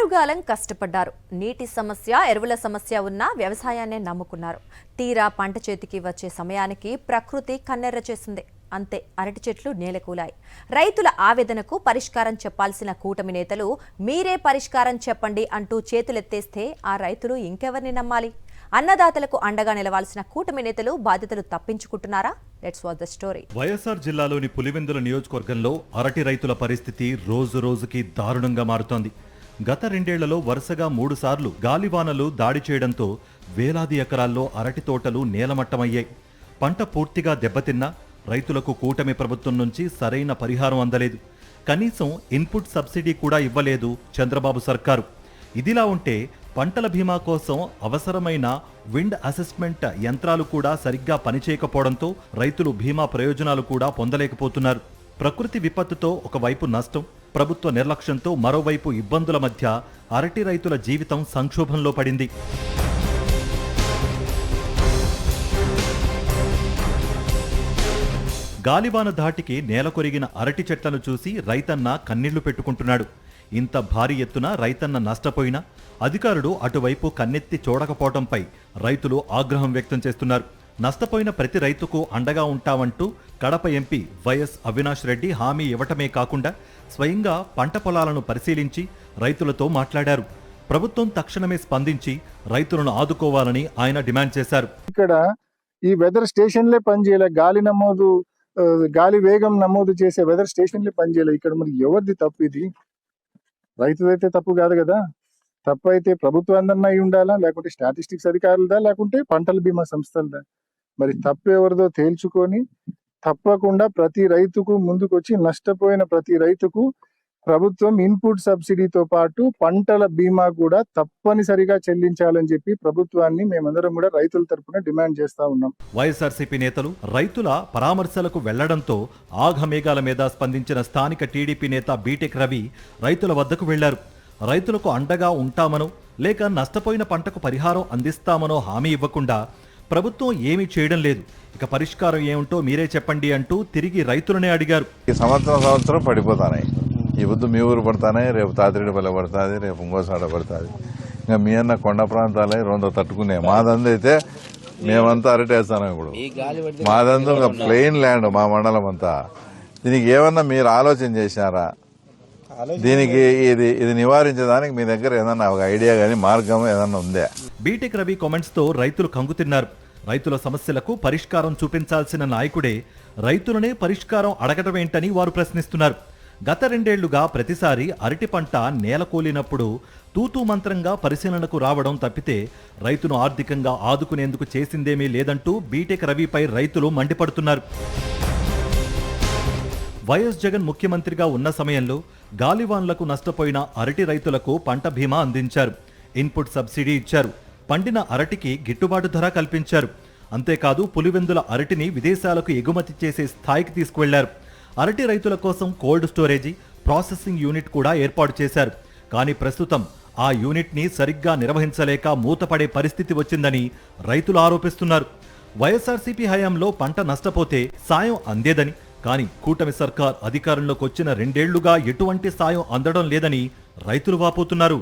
ఆరుగాలం కష్టపడ్డారు. నీటి సమస్య, ఎరువుల సమస్య ఉన్న వ్యవసాయాన్నే నమ్ముకున్నారు. తీరా పంట చేతికి వచ్చే సమయానికి ప్రకృతి కన్నెర్ర చేసింది. అంతే, అరటి చెట్లు నేలకూలాయి. రైతుల ఆవేదనకు పరిష్కారం చెప్పాల్సిన కూటమి నేతలు మీరే పరిష్కారం చెప్పండి అంటూ చేతులెత్తేస్తే ఆ రైతులు ఇంకెవరిని నమ్మాలి? అన్నదాతలకు అండగా నిలవాల్సిన కూటమి నేతలు బాధ్యతలు తప్పించుకుంటున్నారా? Let's watch the story. YSR జిల్లాలోని పులివెందుల నియోజకవర్గంలో అరటి రైతుల పరిస్థితి రోజు రోజుకి దారుణంగా మారుతోంది. గత 2 ఏళ్లలో వరుసగా 3 సార్లు గాలివానలు దాడి చేయడంతో వేలాది ఎకరాల్లో అరటి తోటలు నేలమట్టమయ్యాయి. పంట పూర్తిగా దెబ్బతిన్నా రైతులకు కూటమి ప్రభుత్వం నుంచి సరైన పరిహారం అందలేదు. కనీసం ఇన్పుట్ సబ్సిడీ కూడా ఇవ్వలేదు చంద్రబాబు సర్కారు. ఇదిలా ఉంటే పంటల బీమా కోసం అవసరమైన విండ్ అసెస్మెంట్ యంత్రాలు కూడా సరిగ్గా పనిచేయకపోవడంతో రైతులు బీమా ప్రయోజనాలు కూడా పొందలేకపోతున్నారు. ప్రకృతి విపత్తుతో ఒకవైపు నష్టం, ప్రభుత్వ నిర్లక్ష్యంతో మరోవైపు ఇబ్బందుల మధ్య అరటి రైతుల జీవితం సంక్షోభంలో పడింది. గాలివాన ధాటికి నేల కొరిగిన అరటి చెట్లను చూసి రైతన్న కన్నీళ్లు పెట్టుకుంటున్నాడు. ఇంత భారీ ఎత్తున రైతన్న నష్టపోయినా అధికారులు అటువైపు కన్నెత్తి చూడకపోవడంపై రైతులు ఆగ్రహం వ్యక్తం చేస్తున్నారు. నష్టపోయిన ప్రతి రైతుకు అండగా ఉంటామంటూ కడప ఎంపీ వైఎస్ అవినాష్ రెడ్డి హామీ ఇవ్వటమే కాకుండా స్వయంగా పంట పొలాలను పరిశీలించి రైతులతో మాట్లాడారు. ప్రభుత్వం తక్షణమే స్పందించి రైతులను ఆదుకోవాలని ఆయన డిమాండ్ చేశారు. ఇక్కడ ఈ వెదర్ స్టేషన్లే పనిచేయలే, గాలి వేగం నమోదు చేసే వెదర్ స్టేషన్లే పనిచేయలే. ఇక్కడ మరి ఎవరిది తప్పు? ఇది రైతుదైతే తప్పు కాదు కదా. తప్పు అయితే ప్రభుత్వాన్ని అయి ఉండాలా, లేకుంటే స్టాటిస్టిక్స్ అధికారులదా, లేకుంటే పంటల బీమా సంస్థలదా? మరి తప్పు ఎవరిదో తేల్చుకొని తప్పకుండా ప్రతి రైతుకు ముందుకొచ్చి నష్టపోయిన ప్రతి రైతుకు ప్రభుత్వం ఇన్పుట్ సబ్సిడీతో పాటు పంటల బీమా కూడా తప్పనిసరిగా చెల్లించాలని చెప్పి ప్రభుత్వాన్ని మేమందరం కూడా రైతుల తరపున డిమాండ్ చేస్తా ఉన్నాం. వైఎస్ఆర్సీపీ నేతలు రైతుల పరామర్శలకు వెళ్లడంతో ఆఘమేఘాల మీద స్పందించిన స్థానిక టీడీపీ నేత బీటెక్ రవి రైతుల వద్దకు వెళ్లారు. రైతులకు అండగా ఉంటామనో లేక నష్టపోయిన పంటకు పరిహారం అందిస్తామనో హామీ ఇవ్వకుండా ప్రభుత్వం ఏమీ చేయడం లేదు, ఇక పరిష్కారం ఏమిటో మీరే చెప్పండి అంటూ తిరిగి రైతులనే అడిగారు. ఈ సంవత్సరం పడిపోతాయి. ఈ పొద్దు మీ ఊరు పడతాయి, రేపు తాతిరెడ్డిపల్లె పడుతుంది, రేపు ఇంకోసాడ పడుతుంది. ఇంకా మీ అన్న కొండ ప్రాంతాలే 2 తట్టుకునే. మాదంతా అయితే మేమంతా అరటేస్తాను. ఇప్పుడు మాదంతా ఒక ప్లెయిన్ ల్యాండ్, మా మండలం అంతా. దీనికి ఏమన్నా మీరు ఆలోచన చేశారా? దీనికి ఇది నివారించడానికి మీ దగ్గర ఏదన్నా ఒక ఐడియా కానీ మార్గం ఏదన్నా ఉందే? బీటెక్ రవి కామెంట్స్ తో రైతులు కంగుతిన్నారు. రైతుల సమస్యలకు పరిష్కారం చూపించాల్సిన నాయకుడే రైతులనే పరిష్కారం అడగటమేంటని వారు ప్రశ్నిస్తున్నారు. గత 2 ఏళ్లుగా ప్రతిసారి అరటి పంట నేలకూలినప్పుడు తూతూ మంత్రంగా పరిశీలనకు రావడం తప్పితే రైతును ఆర్థికంగా ఆదుకునేందుకు చేసిందేమీ లేదంటూ బీటెక్ రవిపై రైతులు మండిపడుతున్నారు. వైఎస్ జగన్ ముఖ్యమంత్రిగా ఉన్న సమయంలో గాలివాన్లకు నష్టపోయిన అరటి రైతులకు పంట బీమా అందించారు, ఇన్పుట్ సబ్సిడీ ఇచ్చారు, పండిన అరటికి గిట్టుబాటు ధర కల్పించారు. అంతేకాదు పులివెందుల అరటిని విదేశాలకు ఎగుమతి చేసే స్థాయికి తీసుకువెళ్లారు. అరటి రైతుల కోసం కోల్డ్ స్టోరేజీ, ప్రాసెసింగ్ యూనిట్ కూడా ఏర్పాటు చేశారు. కానీ ప్రస్తుతం ఆ యూనిట్ని సరిగ్గా నిర్వహించలేక మూతపడే పరిస్థితి వచ్చిందని రైతులు ఆరోపిస్తున్నారు. వైఎస్ఆర్సీపీ హయాంలో పంట నష్టపోతే సాయం అందేదని, కానీ కూటమి సర్కార్ అధికారంలోకి వచ్చిన 2 ఏళ్లుగా ఎటువంటి సాయం అందడం లేదని రైతులు వాపోతున్నారు.